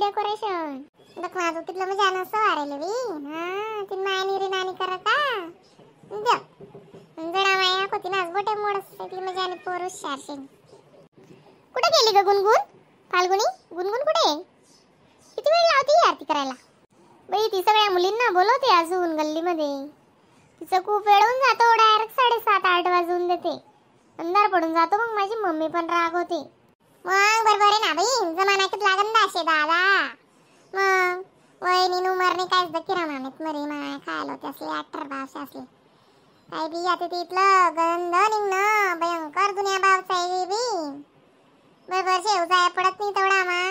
decoration देख माझं कितलं मजा नसतं वारेले बी हा ती नानी रे नानी करा का देख जणा माया कोती नाच बोटे मोडस कितली मजा आणि पोरस शारशिंग कुठे गेली ग गुनगुन फाल्गुनी गुनगुन कुठे किती वेळ लावते ही आरती करायला बाई ती सगळ्या मुलींना बोलवते अजून गल्लीमध्ये तिचं खूप वेळ होऊन जातो डायरेक्ट 7:30-8 वाजून देते अंधार पडून जातो मग माझी मम्मी पण रागवते मग बरोबर आहे ना बाई जमाना किती लागन दाशे दादा मग वहिनी उमरने कायच दकिरा मामेत मरी माय खायला होते असले 18 भावसे असले काय बी आता तिथलं गंध निघणं भयंकर दुनिया भावचा आहे बी बरोबर शेव जाय पडत नाही तेवढा मा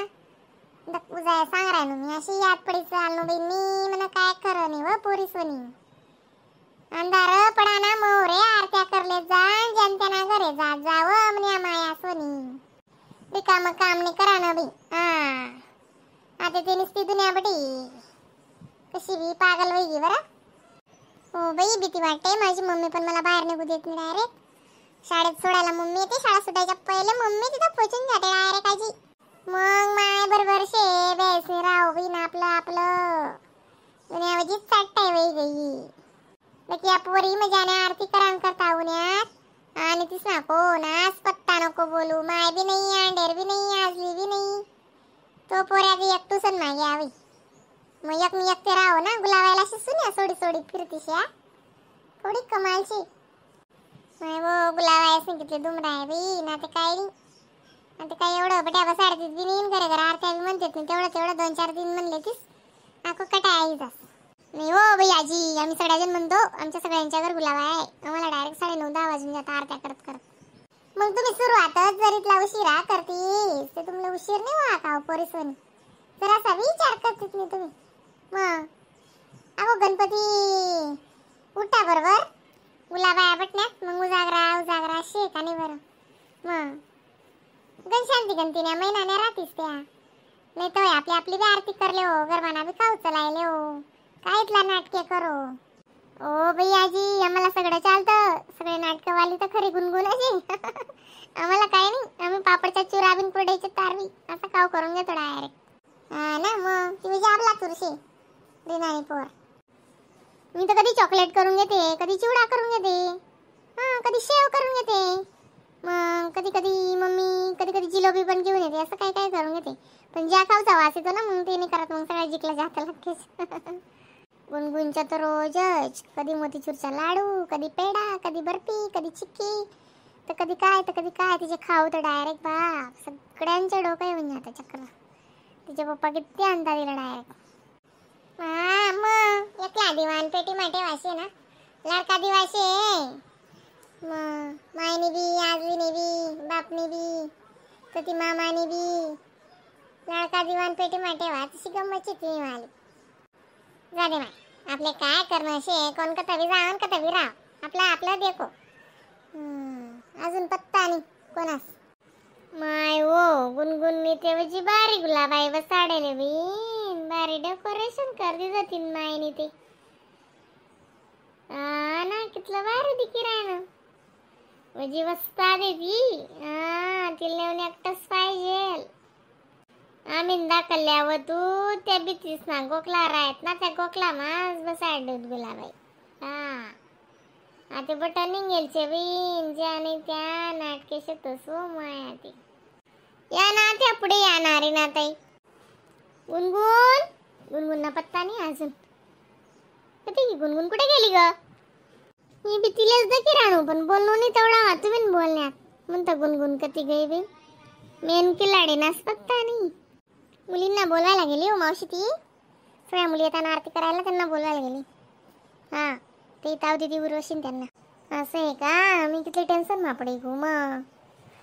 उजाय सांग राहिलो मी अशी याद पडी चाललो बाई मी म्हणा काय खरं नाही व पोरी सोनी अंधार पडा ना मोरे आरत्या करले जाण जनतेना घरे जात जावं म्हणे माया सोनी रिकाम काम नाही करा ना बाई हा आता ते नुसती दुनिया बटी कशी बी पागल वैगी बरं हो बाई भीती वाटते माझी मम्मी पण मला बाहेर निघू देत नाही डायरेक्ट शाळेत सोडायला मम्मी येते शाळा सुटायच्या पहिले मम्मी तिथं पोचून जाते डायरेक्ट आजी मग माय बरोबर शे बेसनी राव बी ना आपलं दुनियावजीच चाटताय वै गई लकी या पोरी मजाने आरती करान करता उन्यात आणि तीच नको नाच पत्ता नको बोलू माय बी नाही अंडेर बी नाही आजली बी नाही तो पोऱ्या बी एकटूसन मागे आवी मग एक मी एकटे राहो ना गुलाबायला सुन्या सोडी सोडी फिरतीशा थोडी कमालची माय वो गुलाबाय सांगितले दुमरा आहे बी ना ते काय नाही आता काय एवढं बट्या बसाडतीत बी नाही घरे घरा आरत्या बी म्हणतात नाही तेवढं 2-4 दिन म्हणले तीस आको कटाय आई जास नाही हो बाई आजी आम्ही सगळ्याजण म्हणतो आमच्या सगळ्यांच्या घर गुलाब आहे आम्हाला डायरेक्ट 9:30-10 वाजून जातात आरत्या करत करत मग तुम्ही सुरुवातच जर इथला उशिरा करतीस ते तुम्हाला उशीर नाही व्हा का पोरीसोनी जरासा विचार करतीस नाही तुम्ही मग अगो गणपती उठा बरोबर गुलाबाया बटण्यात मग उजागरा शे का नाही बरं मग गणशांती गणतीने महिन्याने राहतीस त्या नाही तर आपली बी आरती करले हो गरबाना बी खाऊ चलायले हो काय इथला नाटके करो ओ बाई आजी आम्हाला सगळं चालतं सगळे नाटकवाली तर खरी गुणगुणाची आम्हाला काय नाही आम्ही पापडच्या चुरा बिन पडायचे तारवी असं काव करून घेतो डायरेक्ट हा ना मग ती म्हणजे आपला तुरशी रिनानी पोर मी तर कधी चॉकलेट करून घेते कधी चिवडा करून घेते हा कधी शेव करून घेते मग कधी कधी मम्मी कधी जिलेबी पण घेऊन येते असं काय करून घेते पण ज्या खाऊचा वास येतो ना मग ते नाही करत मग सगळ्या जिंकला जात लागतेच गुणगुणच्या तर रोजच कधी मोतीचूरचा लाडू कधी पेढा कधी बर्फी कधी चिक्की तर कधी काय तिचे खाऊ तर डायरेक्ट बाप सगळ्यांच्या डोकं येऊन जातं चक्र तिचे पप्पा किती आणता दिला डायरेक्ट हा मग एकला दिवाण पेटी माटे वाशे ना लाडका दिवाशे मग मायनी बी आजवीने बी बापनी बी तर ती मामानी बी लाडका दिवाण पेटी माटे वाचशी गम्मतची ती वाली जा दे माय आपले काय करणं शे कोण कथवी जाऊन कथवी राव आपलं देखो अजून पत्ता नाही कोणास माय ओ गुणगुणनी तेवजी बारी गुलाबाई बसाडेले बीन बारी डेकोरेशन करदी जातीन मायनी ते ना कितलं बारी दिकी राय ना वजी वस्ता देती तिला नेऊन एकटंच पाहिजे आम्ही दाखल्यावर तू त्या भीतीस ना गोकला राहत ना त्या गोकला मास बसाडूत गुलाबाई आता बटनिंग गेलचे बीन जे आणि त्या नाटकेशे तसो माया ते या ना त्या पुढे येणारे ना ताई गुणगुण ना पत्ता नाही अजून कधी गुणगुण कुठे गेली ग मी बी तिलाच देखी राहू पण बोललो नाही तेवढा तुम्ही बोलण्यात म्हणता गुणगुण कधी गई बी मेन किलाडे नाच पत्ता नाही मुलींना बोलवायला गेली हो मावशी ती सगळ्या मुली येताना आरती करायला त्यांना बोलवायला गेली हा ते ताव दिदी उर्वशीन त्यांना असं आहे का मी किती टेन्शन मापडे गो मग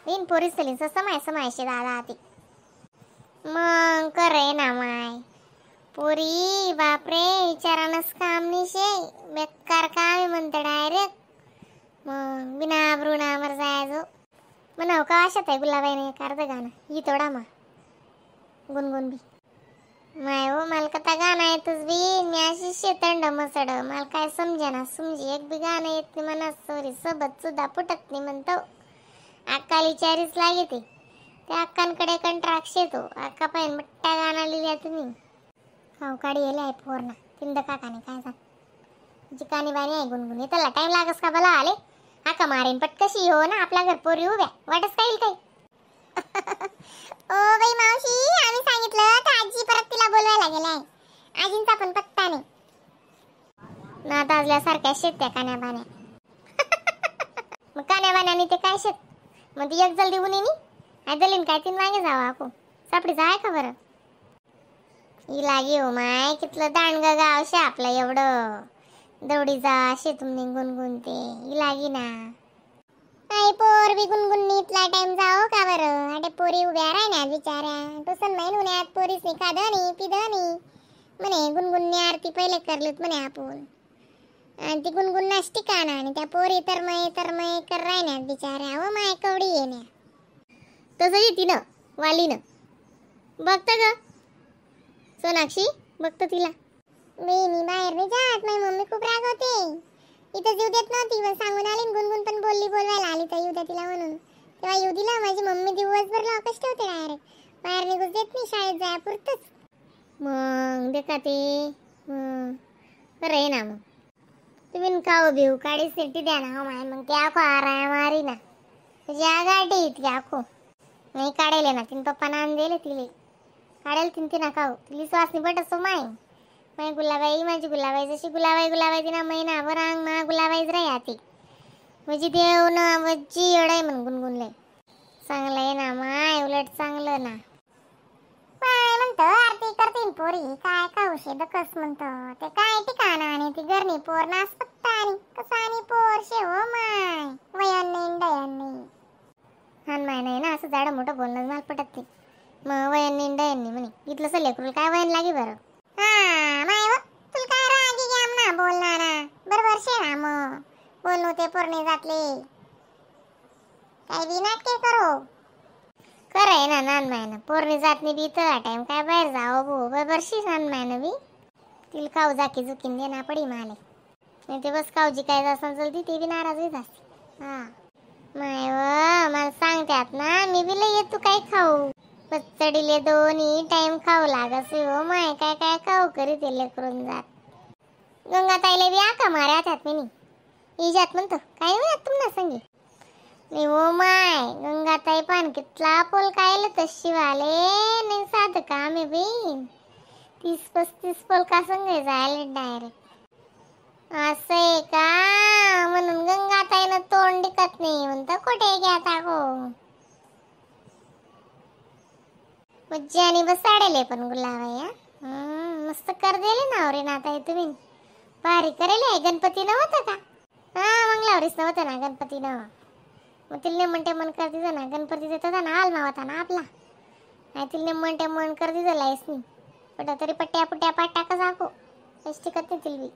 तीन पोरीस चली समायशे दादा ती मग करे ना माय पोरी बापरे विचारानच काम नाही शे बेकार काम म्हणते डायरेक्ट मग बिना भ्रूणा मर जायचो म्हणाव का अशात आहे गुलाबाईने एक अर्ध गाणं ही तोडा मा गुणगुण बी माय हो मला कथा गाणं येतच बी मी अशी शेतंड मसड मला काय समजे ना समजे एक बी गाणं येत नाही म्हणा सॉरी सोबत सुद्धा फुटत नाही म्हणतो अक्काली चारीच लागते त्या अक्कांकडे कंट्राक्ष येतो अक्का पाहिन बट्ट्या गाणं लिहिल्या तुम्ही खाऊ काढी येले आहे पोरना तिंद काकाने काय सांग जिकानी बाणी आहे गुणगुण त्याला टाइम लागस का भला आले अक्का मारेन पटकशी हो ना आपल्या घर पोरी उभ्या वाटच काही काही ओ बाई मावशी आम्ही सांगितलं तर आजी परत तिला बोलवायला गेलाय आजींचा पण पत्ता नाही ना ताजल्यासारख्या शेत त्या कान्या बाण्या मग कान्या बाण्याने ते काय शेत मग ती एक जल्दी उन्ही दलीन काय तीन मागे जावं आको सापडी जाय का बरं ही लागी हो माय कितलं दांडग गाव शे आपलं एवढं दौडी जा शेतून गुणगुण ते ही लागी ना आई पोर बी गुणगुणनीतला टाइम जाओ का बरं अटे पोरी उभ्या राहण्यात बिचाऱ्या टुसन माहीन उन्हात पोरीस नाही खादनी पिदनी म्हणे गुणगुणनी आरती पहिले करलेत म्हणे आपण आणि ती गुणगुण नाश्ती काना आणि त्या पोरी तर मय कर राहण्यात बिचाऱ्या व माय कवडी येण्या तसं येते ना वालीनं बघतं ग सोनाक्षी बघतं तिला मी बाहेर नाही जात माझी मम्मी खूप रागवते इथं जीव देत नव्हती पण सांगून आली गुणगुण पण बोलवायला आली तर येऊ द्या तिला म्हणून तेव्हा येऊ दिला माझी मम्मी दिवसभर लॉकच ठेवते डायरेक्ट बाहेर निघूच देत नाही शाळेत जायपुरतच मग देखा ते खरं ना मग तुम्ही खाऊ भिऊ काढी सिटी द्या ना माय मग ते आखो आराय मारी ना तुझ्या गाडी इतकी आखो नाही काढायला ना तीन पप्पा नान दिले तिले काढायला तीन तिना खाऊ तिली स्वासनी बट असो माय गुलाबाई माझी गुलाबाई जशी गुलाबाई तिना महिना बरांग मा गुलाबाईच राही आती म्हणजे देव ना वज्जी एवढाय म्हण गुणगुणले चांगलं आहे ना माय उलट चांगलं ना काय म्हणतो आरती करतीन पोरी काय खाऊशे दकस म्हणतो ते काय ठिकाणा आणि ती गरणी पोर नास पत्ता आणि कसा आणि पोर शे हो माय वयान नाही हान माय नाही ना असं झाडं मोठं बोलणं मला पटत ते मग वयान नाही म्हणे इथलं सलेकरूल काय वयन लागे बरं हा माय तुला काय रागी घ्याम ना बोलणारा बरोबर शे ना मग बोलू ते पोरणे जातले काय बी नाटके करो खरं आहे ना नान मायनं पोरणी जातनी बी तर टाइम काय बाहेर जावं भो बरशी नान मायनं बी तिला खाऊ जाकी जुकीन देना पडी माले नाही ते बस खाऊजी काय जासन चलती ते बी नाराज होत असते हा माय व मला सांगतात ना मी बी लय तू काय खाऊ पचडीले दोन्ही टाइम खाऊ लागस हो माय काय काय खाऊ करी ते लेकरून जात गंगाताईला बी आका माऱ्या त्यात मी इजात म्हणतो काय नाही तुम्हाला सांगे नाही हो माय गंगाताई पण कितला पोल कायला तशी वाले नाही साध काम आहे बहीण 30-35 पोल का संगे जायला डायरेक्ट असं आहे का म्हणून गंगाताईनं तोंड दिकत नाही म्हणतं कुठे घ्या टाको मज्जानी बसाडेले पण गुलाबाई मस्त कर दिले ना रे नाता तुम्ही भारी करेले गणपती नव्हतं का हा मंगळवारीच नव्हतं ना गणपती नव्ह मग तिला म्हणते मन कर दिलं ना गणपती देतो ना आलमा होता ना आपला नाही तिला म्हणते मन कर दिलं लाईस नाही पण तरी पट्ट्या पुट्ट्या पाट टाका जाको टेस्टी करते तिलवी